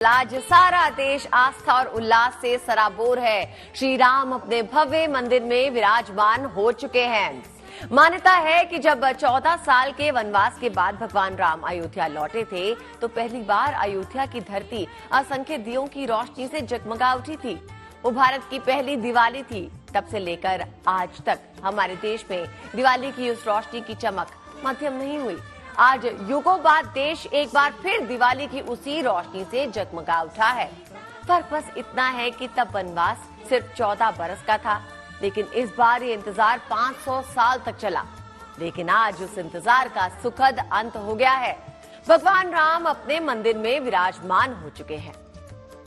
आज सारा देश आस्था और उल्लास से सराबोर है। श्री राम अपने भव्य मंदिर में विराजमान हो चुके हैं। मान्यता है कि जब 14 साल के वनवास के बाद भगवान राम अयोध्या लौटे थे तो पहली बार अयोध्या की धरती असंख्य दियों की रोशनी से जगमगा उठी थी। वो भारत की पहली दिवाली थी। तब से लेकर आज तक हमारे देश में दिवाली की उस रोशनी की चमक मध्यम नहीं हुई। आज युगों बाद देश एक बार फिर दिवाली की उसी रोशनी से जगमगा उठा है। फर्क बस इतना है कि तब वनवास सिर्फ 14 बरस का था, लेकिन इस बार ये इंतजार 500 साल तक चला। लेकिन आज उस इंतजार का सुखद अंत हो गया है। भगवान राम अपने मंदिर में विराजमान हो चुके हैं।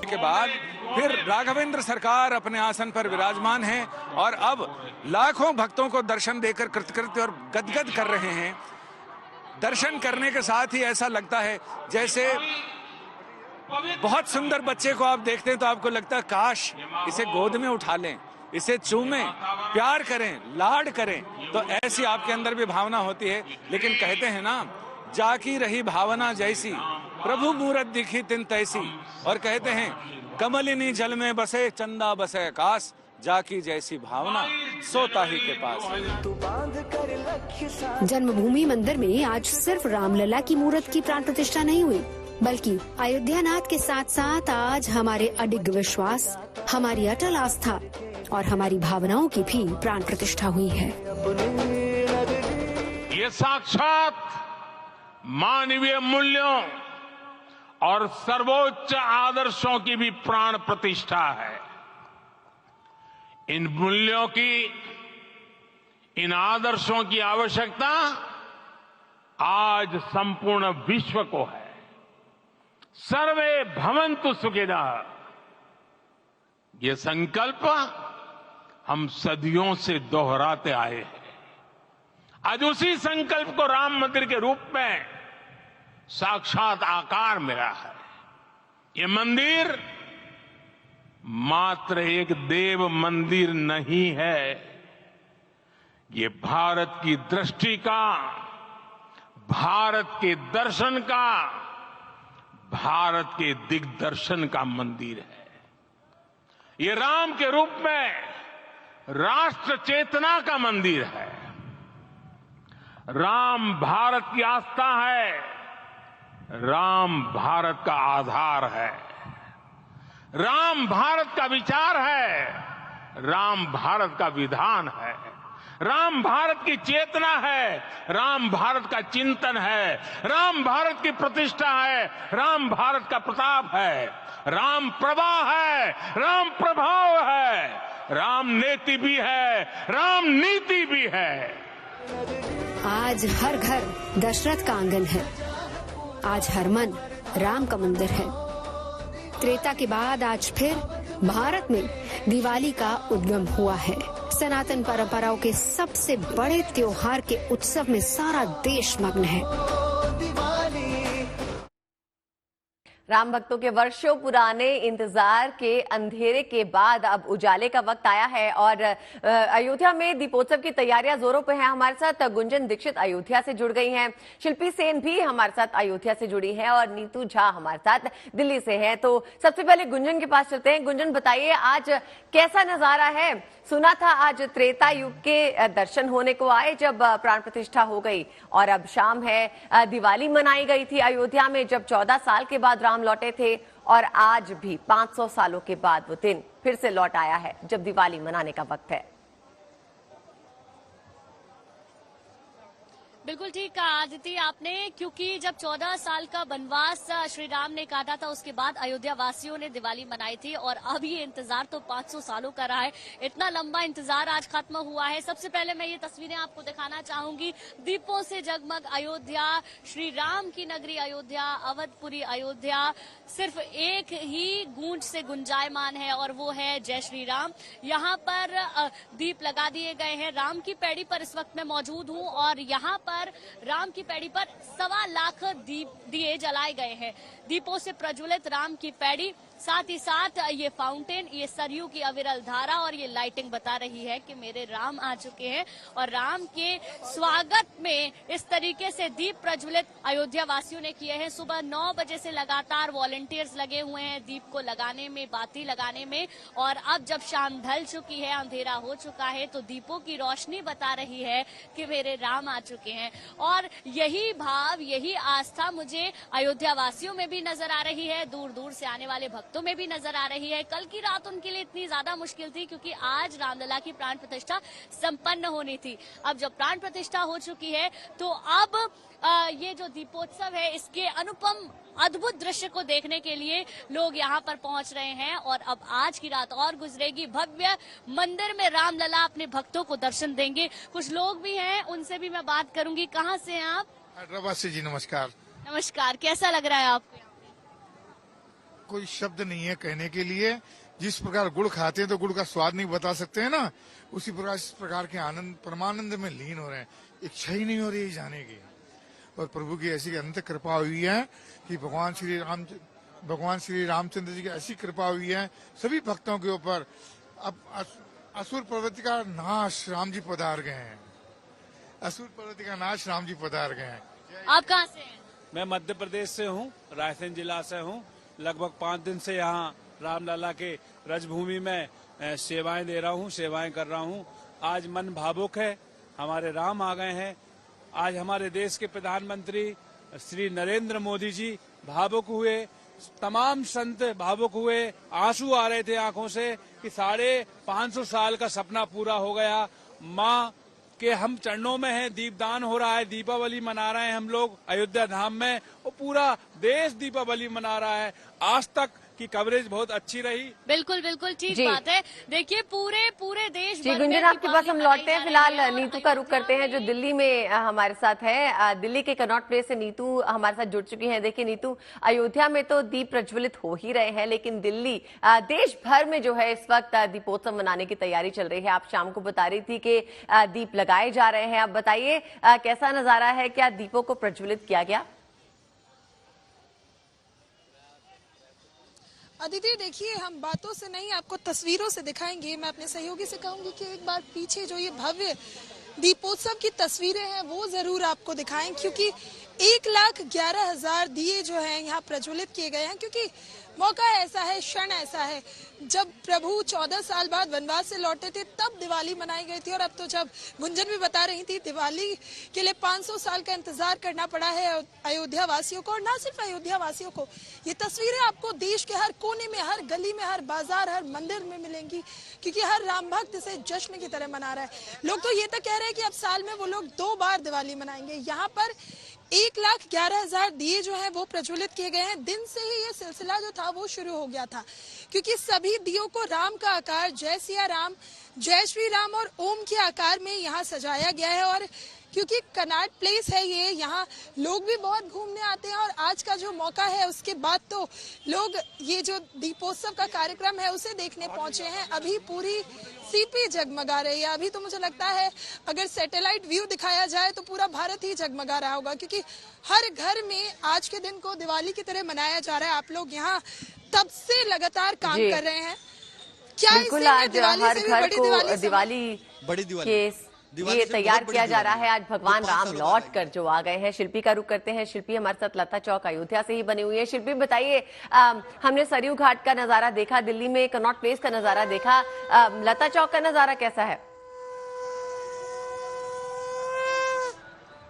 के बाद फिर राघवेंद्र सरकार अपने आसन पर विराजमान हैं और अब लाखों भक्तों को दर्शन देकर कृतकृत्य और गदगद कर रहे हैं। दर्शन करने के साथ ही ऐसा लगता है जैसे बहुत सुंदर बच्चे को आप देखते हैं तो आपको लगता है काश इसे गोद में उठा लें, इसे चूमें, प्यार करें, लाड करें। तो ऐसी आपके अंदर भी भावना होती है। लेकिन कहते हैं ना, जाकी रही भावना जैसी, प्रभु मूरत दिखी तिन तैसी। और कहते हैं कमलिनी जल में बसे, चंदा बसे आकाश, जाकी जैसी भावना सोता ही के पास। जन्मभूमि मंदिर में आज सिर्फ रामलला की मूर्त की प्राण प्रतिष्ठा नहीं हुई, बल्कि अयोध्यानाथ के साथ साथ आज हमारे अडिग विश्वास, हमारी अटल आस्था और हमारी भावनाओं की भी प्राण प्रतिष्ठा हुई है। ये साक्षात मानवीय मूल्यों और सर्वोच्च आदर्शों की भी प्राण प्रतिष्ठा है। इन मूल्यों की, इन आदर्शों की आवश्यकता आज संपूर्ण विश्व को है। सर्वे भवन्तु सुखिनः, ये संकल्प हम सदियों से दोहराते आए हैं। आज उसी संकल्प को राम मंदिर के रूप में साक्षात आकार मिला है। ये मंदिर मात्र एक देव मंदिर नहीं है, ये भारत की दृष्टि का, भारत के दर्शन का, भारत के दिग्दर्शन का मंदिर है। ये राम के रूप में राष्ट्र चेतना का मंदिर है। राम भारत की आस्था है, राम भारत का आधार है, राम भारत का विचार है, राम भारत का विधान है, राम भारत की चेतना है, राम भारत का चिंतन है, राम भारत की प्रतिष्ठा है, राम भारत का प्रताप है, राम प्रवाह है, राम प्रभाव है, राम नेति भी है, राम नीति भी है। आज हर घर दशरथ का आंगन है, आज हर मन राम का मंदिर है। त्रेता के बाद आज फिर भारत में दिवाली का उद्गम हुआ है। सनातन परंपराओं के सबसे बड़े त्योहार के उत्सव में सारा देश मग्न है। राम भक्तों के वर्षों पुराने इंतजार के अंधेरे के बाद अब उजाले का वक्त आया है और अयोध्या में दीपोत्सव की तैयारियां जोरों पे हैं। हमारे साथ गुंजन दीक्षित अयोध्या से जुड़ गई हैं, शिल्पी सेन भी हमारे साथ अयोध्या से जुड़ी है और नीतू झा हमारे साथ दिल्ली से हैं। तो सबसे पहले गुंजन के पास चलते हैं। गुंजन, बताइए आज कैसा नजारा है? सुना था आज त्रेता युग के दर्शन होने को आए जब प्राण प्रतिष्ठा हो गई और अब शाम है। दिवाली मनाई गई थी अयोध्या में जब 14 साल के बाद राम लौटे थे और आज भी 500 सालों के बाद वो दिन फिर से लौट आया है जब दिवाली मनाने का वक्त है। बिल्कुल ठीक कहा आदित्य आपने, क्योंकि जब 14 साल का वनवास श्री राम ने काटा था उसके बाद अयोध्या वासियों ने दिवाली मनाई थी और अब ये इंतजार तो 500 सालों का रहा है। इतना लंबा इंतजार आज खत्म हुआ है। सबसे पहले मैं ये तस्वीरें आपको दिखाना चाहूंगी। दीपों से जगमग अयोध्या, श्री राम की नगरी अयोध्या, अवधपुरी अयोध्या सिर्फ एक ही गूंज से गुंजायमान है और वो है जय श्री राम। यहाँ पर दीप लगा दिए गए हैं। राम की पैड़ी पर इस वक्त मैं मौजूद हूँ और यहाँ पर पर राम की पैड़ी पर 1.25 लाख दिए जलाए गए हैं। दीपों से प्रज्वलित राम की पैड़ी, साथ ही साथ ये फाउंटेन, ये सरयू की अविरल धारा और ये लाइटिंग बता रही है कि मेरे राम आ चुके हैं। और राम के स्वागत में इस तरीके से दीप प्रज्वलित अयोध्या वासियों ने किए हैं। सुबह 9 बजे से लगातार वॉलंटियर्स लगे हुए हैं दीप को लगाने में, बाती लगाने में। और अब जब शाम ढल चुकी है, अंधेरा हो चुका है, तो दीपों की रोशनी बता रही है कि मेरे राम आ चुके हैं। और यही भाव, यही आस्था मुझे अयोध्या वासियों में भी नजर आ रही है, दूर दूर से आने वाले भक्तों में भी नजर आ रही है। कल की रात उनके लिए इतनी ज्यादा मुश्किल थी क्योंकि आज रामलला की प्राण प्रतिष्ठा संपन्न होनी थी। अब जब प्राण प्रतिष्ठा हो चुकी है तो अब ये जो दीपोत्सव है, इसके अनुपम अद्भुत दृश्य को देखने के लिए लोग यहाँ पर पहुंच रहे हैं। और अब आज की रात और गुजरेगी, भव्य मंदिर में रामलला अपने भक्तों को दर्शन देंगे। कुछ लोग भी हैं, उनसे भी मैं बात करूंगी। कहाँ से हैं आप? हैदराबाद से जी। नमस्कार। नमस्कार, कैसा लग रहा है आपको? कोई शब्द नहीं है कहने के लिए। जिस प्रकार गुड़ खाते हैं तो गुड़ का स्वाद नहीं बता सकते हैं ना, उसी प्रकार इस प्रकार के आनंद परमानंद में लीन हो रहे हैं। इच्छा ही नहीं हो रही जाने की। और प्रभु की ऐसी अनंत कृपा हुई है कि भगवान श्री रामचंद्र जी की ऐसी कृपा हुई है सभी भक्तों के ऊपर। अब असुर पर्वत का नाश राम जी पधार गए हैं। असुर पर्वत का नाश राम जी पधार गए हैं। आप कहाँ से हैं? मैं मध्य प्रदेश से हूँ, रायसेन जिला से हूँ। लगभग 5 दिन से यहाँ रामलला के रजभूमि में सेवाएं दे रहा हूँ, सेवाएं कर रहा हूँ। आज मन भावुक है, हमारे राम आ गए हैं। आज हमारे देश के प्रधानमंत्री श्री नरेंद्र मोदी जी भावुक हुए, तमाम संत भावुक हुए, आंसू आ रहे थे आंखों से कि 550 साल का सपना पूरा हो गया। माँ के हम चरणों में हैं, दीपदान हो रहा है, दीपावली मना रहे हैं हम लोग अयोध्या धाम में, और पूरा देश दीपावली मना रहा है। आज तक की कवरेज बहुत अच्छी रही। बिल्कुल बिल्कुल ठीक बात है। देखिए पूरे देश जी गुंजन, आपके पास हम लौटते हैं। फिलहाल नीतू का रुख करते हैं जो दिल्ली में हमारे साथ है। दिल्ली के कनॉट प्लेस से नीतू हमारे साथ जुड़ चुकी हैं। देखिए नीतू, अयोध्या में तो दीप प्रज्वलित हो ही रहे हैं, लेकिन दिल्ली देश भर में जो है इस वक्त दीपोत्सव मनाने की तैयारी चल रही है। आप शाम को बता रही थी कि दीप लगाए जा रहे हैं। आप बताइए कैसा नजारा है, क्या दीपों को प्रज्वलित किया गया? अदिति, देखिए हम बातों से नहीं आपको तस्वीरों से दिखाएंगे। मैं अपने सहयोगी से कहूंगी कि एक बार पीछे जो ये भव्य दीपोत्सव की तस्वीरें हैं वो जरूर आपको दिखाएं, क्योंकि 1,11,000 दिए जो हैं यहाँ प्रज्वलित किए गए हैं। क्योंकि मौका ऐसा है, क्षण ऐसा है, जब प्रभु 14 साल बाद वनवास से लौटे थे तब दिवाली मनाई गई थी। और अब तो जब गुंजन भी बता रही थी, दिवाली के लिए 500 साल का इंतजार करना पड़ा है अयोध्या वासियों को। और ना सिर्फ अयोध्या वासियों को, ये तस्वीरें आपको देश के हर कोने में, हर गली में, हर बाजार, हर मंदिर में मिलेंगी, क्योंकि हर राम भक्त इसे जश्न की तरह मना रहा है। लोग तो ये तक कह रहे हैं कि अब साल में वो लोग 2 बार दिवाली मनाएंगे। यहाँ पर 1,11,000 दिए जो है वो प्रज्वलित किए गए हैं। दिन से ही ये सिलसिला जो था वो शुरू हो गया था, क्योंकि सभी दियों को राम का आकार, जय सिया राम, जय श्री राम और ओम के आकार में यहाँ सजाया गया है। और क्योंकि कनॉट प्लेस है ये, यहाँ लोग भी बहुत घूमने आते हैं। और आज का जो मौका है उसके बाद तो लोग ये जो दीपोत्सव का कार्यक्रम है उसे देखने पहुंचे हैं। अभी पूरी सीपी जगमगा रही है। अभी तो मुझे लगता है अगर सैटेलाइट व्यू दिखाया जाए तो पूरा भारत ही जगमगा रहा होगा, क्योंकि हर घर में आज के दिन को दिवाली की तरह मनाया जा रहा है। आप लोग यहाँ तब से लगातार काम कर रहे हैं। क्या बिल्कुल, आज हर घर को दिवाली ये तैयार किया जा रहा है। आज भगवान राम लौट कर जो आ गए हैं। शिल्पी का रुख करते हैं। शिल्पी हमारे साथ लता चौक अयोध्या से ही बनी हुई है। शिल्पी बताइए, हमने सरयू घाट का नजारा देखा, दिल्ली में कनॉट प्लेस का नजारा देखा, लता चौक का नजारा कैसा है?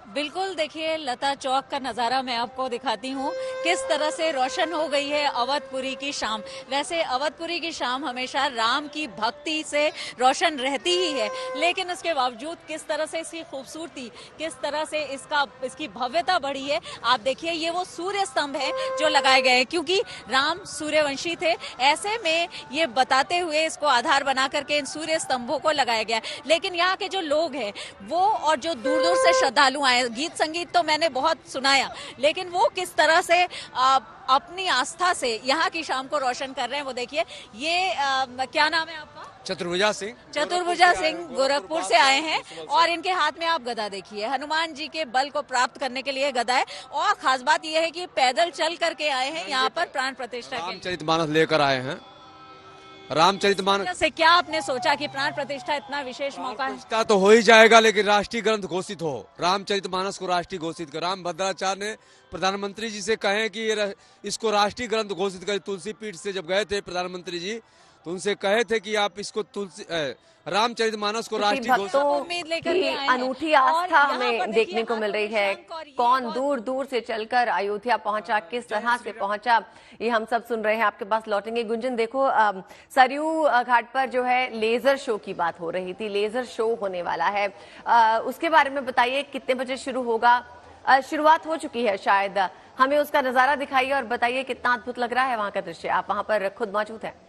बिल्कुल, देखिए लता चौक का नजारा मैं आपको दिखाती हूँ, किस तरह से रोशन हो गई है अवधपुरी की शाम। वैसे अवधपुरी की शाम हमेशा राम की भक्ति से रोशन रहती ही है, लेकिन उसके बावजूद किस तरह से इसकी खूबसूरती, किस तरह से इसकी भव्यता बढ़ी है। आप देखिए, ये वो सूर्य स्तंभ है जो लगाए गए हैं, क्योंकि राम सूर्यवंशी थे। ऐसे में ये बताते हुए इसको आधार बना करके इन सूर्य स्तंभों को लगाया गया। लेकिन यहाँ के जो लोग हैं वो, और जो दूर दूर से श्रद्धालु आए, गीत संगीत तो मैंने बहुत सुनाया, लेकिन वो किस तरह से अपनी आस्था से यहाँ की शाम को रोशन कर रहे हैं। वो देखिए, ये क्या नाम है आपका? चतुर्भुजा सिंह। चतुर्भुजा सिंह गोरखपुर से आए हैं और इनके हाथ में आप गदा देखिए, हनुमान जी के बल को प्राप्त करने के लिए गदा है। और खास बात यह है कि पैदल चल करके आए हैं यहाँ पर प्राण प्रतिष्ठा के। रामचरितमानस लेकर आए हैं। रामचरितमानस से क्या आपने सोचा कि प्राण प्रतिष्ठा इतना विशेष मौका है? इसका तो हो ही जाएगा, लेकिन राष्ट्रीय ग्रंथ घोषित हो, रामचरितमानस को राष्ट्रीय घोषित कर। रामभद्राचार्य ने प्रधानमंत्री जी से कहे कि इसको राष्ट्रीय ग्रंथ घोषित करें। तुलसी पीठ से जब गए थे प्रधानमंत्री जी, तो उनसे कहे थे कि आप इसको रामचरितमानस को राष्ट्रीय घोषित। अनूठी आस्था हमें देखने को मिल रही है। कौन दूर दूर से चलकर अयोध्या पहुंचा, किस तरह से पहुंचा, ये हम सब सुन रहे हैं। आपके पास लौटेंगे। गुंजन, देखो सरयू घाट पर जो है लेजर शो की बात हो रही थी, लेजर शो होने वाला है, उसके बारे में बताइए कितने बजे शुरू होगा? शुरुआत हो चुकी है शायद, हमें उसका नजारा दिखाइए और बताइए कितना अद्भुत लग रहा है वहां का दृश्य। आप वहां पर खुद मौजूद हैं।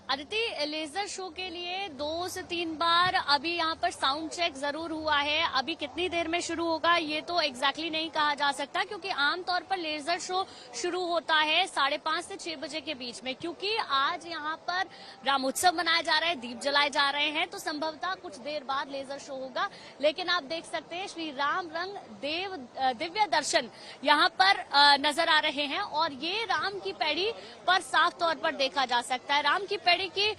अदिति, लेजर शो के लिए 2 से 3 बार अभी यहाँ पर साउंड चेक जरूर हुआ है। अभी कितनी देर में शुरू होगा ये तो एग्जैक्टली नहीं कहा जा सकता, क्योंकि आमतौर पर लेजर शो शुरू होता है 5:30 से 6 बजे के बीच में, क्योंकि आज यहाँ पर रामोत्सव मनाया जा रहा है, दीप जलाए जा रहे हैं, तो संभवतः कुछ देर बाद लेजर शो होगा। लेकिन आप देख सकते हैं श्री राम रंग दिव्य दर्शन यहाँ पर नजर आ रहे हैं और ये राम की पैड़ी पर साफ तौर पर देखा जा सकता है। राम की की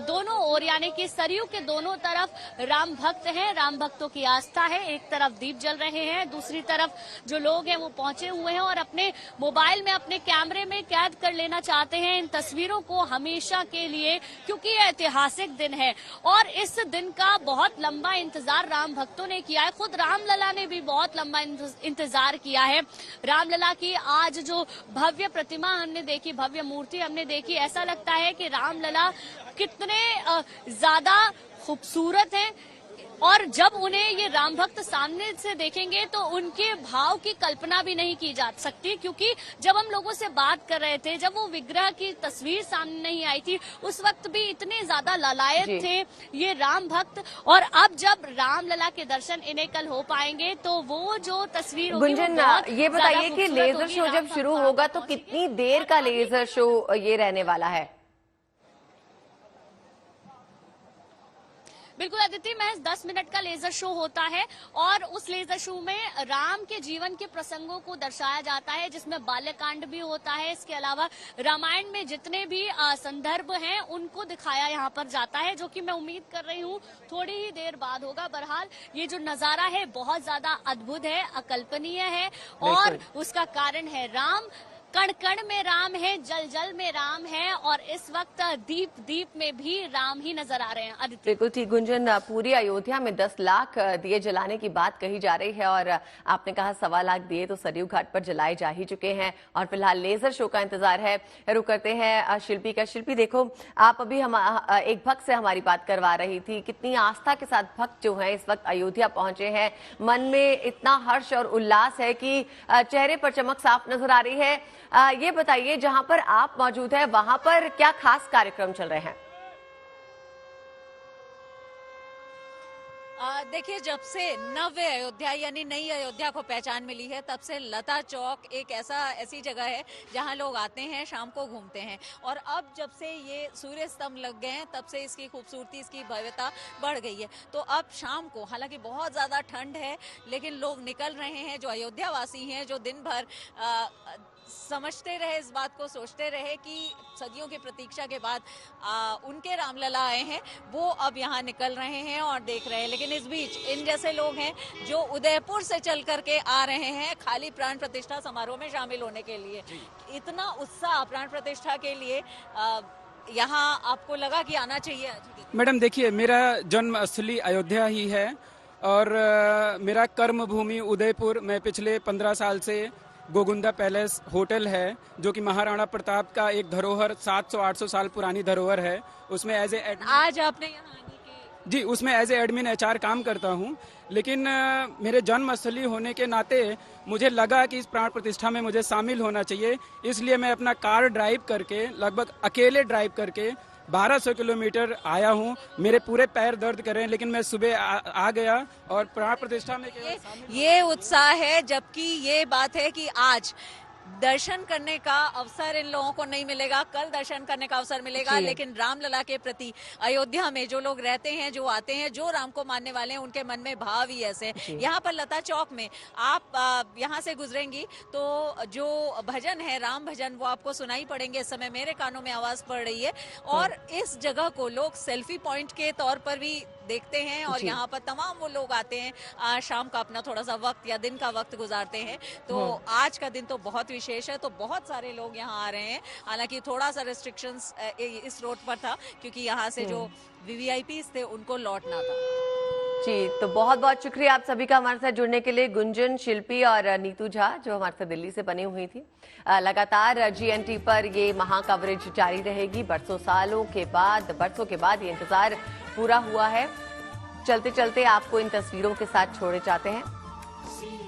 दोनों ओर यानी कि सरयू के दोनों तरफ राम भक्त हैं, राम भक्तों की आस्था है। एक तरफ दीप जल रहे हैं, दूसरी तरफ जो लोग हैं वो पहुंचे हुए हैं और अपने मोबाइल में, अपने कैमरे में कैद कर लेना चाहते हैं इन तस्वीरों को हमेशा के लिए, क्योंकि यह ऐतिहासिक दिन है और इस दिन का बहुत लंबा इंतजार राम भक्तों ने किया है। खुद रामलला ने भी बहुत लंबा इंतजार किया है। रामलला की आज जो भव्य प्रतिमा हमने देखी, भव्य मूर्ति हमने देखी, ऐसा लगता है कि रामलला कितने ज्यादा खूबसूरत हैं और जब उन्हें ये राम भक्त सामने से देखेंगे तो उनके भाव की कल्पना भी नहीं की जा सकती, क्योंकि जब हम लोगों से बात कर रहे थे, जब वो विग्रह की तस्वीर सामने नहीं आई थी, उस वक्त भी इतने ज्यादा लालायत थे ये राम भक्त। और अब जब रामलला के दर्शन इन्हें कल हो पाएंगे तो वो जो तस्वीर होगी, गुंजन, ये बताइए कि लेजर शो जब शुरू होगा तो कितनी देर का लेजर शो ये रहने वाला है? बिल्कुल अदिति, महज 10 मिनट का लेजर शो होता है और उस लेजर शो में राम के जीवन के प्रसंगों को दर्शाया जाता है, जिसमें बाल्यकांड भी होता है। इसके अलावा रामायण में जितने भी संदर्भ हैं उनको दिखाया यहाँ पर जाता है, जो कि मैं उम्मीद कर रही हूँ थोड़ी ही देर बाद होगा। बहरहाल ये जो नजारा है बहुत ज्यादा अद्भुत है, अकल्पनीय है और उसका कारण है राम। कण कण में राम है, जल जल में राम है और इस वक्त दीप दीप में भी राम ही नजर आ रहे हैं। अदिति, बिल्कुल ठीक गुंजन, पूरी अयोध्या में 10 लाख दिए जलाने की बात कही जा रही है और आपने कहा 1.25 लाख दिए तो सरयू घाट पर जलाए जा ही चुके हैं और फिलहाल लेजर शो का इंतजार है। रुक करते हैं शिल्पी का। शिल्पी, देखो आप अभी हम एक भक्त से हमारी बात करवा रही थी, कितनी आस्था के साथ भक्त जो है इस वक्त अयोध्या पहुंचे हैं, मन में इतना हर्ष और उल्लास है कि चेहरे पर चमक साफ नजर आ रही है। ये बताइए जहां पर आप मौजूद हैं वहां पर क्या खास कार्यक्रम चल रहे हैं? देखिए, जब से नव्य अयोध्या यानी नई अयोध्या को पहचान मिली है, तब से लता चौक एक ऐसी जगह है जहां लोग आते हैं, शाम को घूमते हैं। और अब जब से ये सूर्य स्तंभ लग गए हैं, तब से इसकी खूबसूरती, इसकी भव्यता बढ़ गई है। तो अब शाम को, हालांकि बहुत ज्यादा ठंड है, लेकिन लोग निकल रहे हैं, जो अयोध्या वासी हैं, जो दिन भर समझते रहे, इस बात को सोचते रहे कि सदियों की प्रतीक्षा के बाद उनके रामलला आए हैं, वो अब यहाँ निकल रहे हैं और देख रहे हैं। लेकिन इस बीच इन जैसे लोग हैं जो उदयपुर से चल करके आ रहे हैं खाली प्राण प्रतिष्ठा समारोह में शामिल होने के लिए। इतना उत्साह प्राण प्रतिष्ठा के लिए यहाँ आपको लगा कि आना चाहिए? मैडम देखिए, मेरा जन्म स्थली अयोध्या ही है और मेरा कर्म भूमि उदयपुर। मैं पिछले 15 साल से गोगुंदा पैलेस होटल है, जो कि महाराणा प्रताप का एक धरोहर 700-800 साल पुरानी धरोहर है, उसमें एज ए आज आपने यहाँ जी उसमें एज ए एडमिन HR काम करता हूँ। लेकिन मेरे जन्म स्थली होने के नाते मुझे लगा कि इस प्राण प्रतिष्ठा में मुझे शामिल होना चाहिए, इसलिए मैं अपना कार ड्राइव करके, लगभग अकेले ड्राइव करके 1200 किलोमीटर आया हूँ, मेरे पूरे पैर दर्द कर रहे हैं, लेकिन मैं सुबह आ गया और प्राण प्रतिष्ठा में ये उत्साह है। जबकि ये बात है कि आज दर्शन करने का अवसर इन लोगों को नहीं मिलेगा, कल दर्शन करने का अवसर मिलेगा, लेकिन रामलला के प्रति अयोध्या में जो लोग रहते हैं, जो आते हैं, जो राम को मानने वाले हैं, उनके मन में भाव ही ऐसे। यहाँ पर लता चौक में आप यहाँ से गुजरेंगी तो जो भजन है, राम भजन, वो आपको सुनाई पड़ेंगे। इस समय मेरे कानों में आवाज पड़ रही है और इस जगह को लोग सेल्फी पॉइंट के तौर पर भी देखते हैं और यहाँ पर तमाम वो लोग आते हैं, शाम का अपना थोड़ा सा वक्त या दिन का वक्त गुजारते हैं। तो आज का दिन तो बहुत विशेष है, तो बहुत सारे लोग यहाँ आ रहे हैं। हालांकि थोड़ा सा रिस्ट्रिक्शंस इस रोड पर था क्योंकि यहाँ से जो वीवीआईपीज थे उनको लौटना था। जी, तो बहुत बहुत शुक्रिया आप सभी का हमारे साथ जुड़ने के लिए। गुंजन, शिल्पी और नीतू झा जो हमारे साथ दिल्ली से बनी हुई थी। लगातार जीएनटी पर ये महा कवरेज जारी रहेगी। बरसों के बाद ये इंतजार पूरा हुआ है। चलते चलते आपको इन तस्वीरों के साथ छोड़े जाते हैं।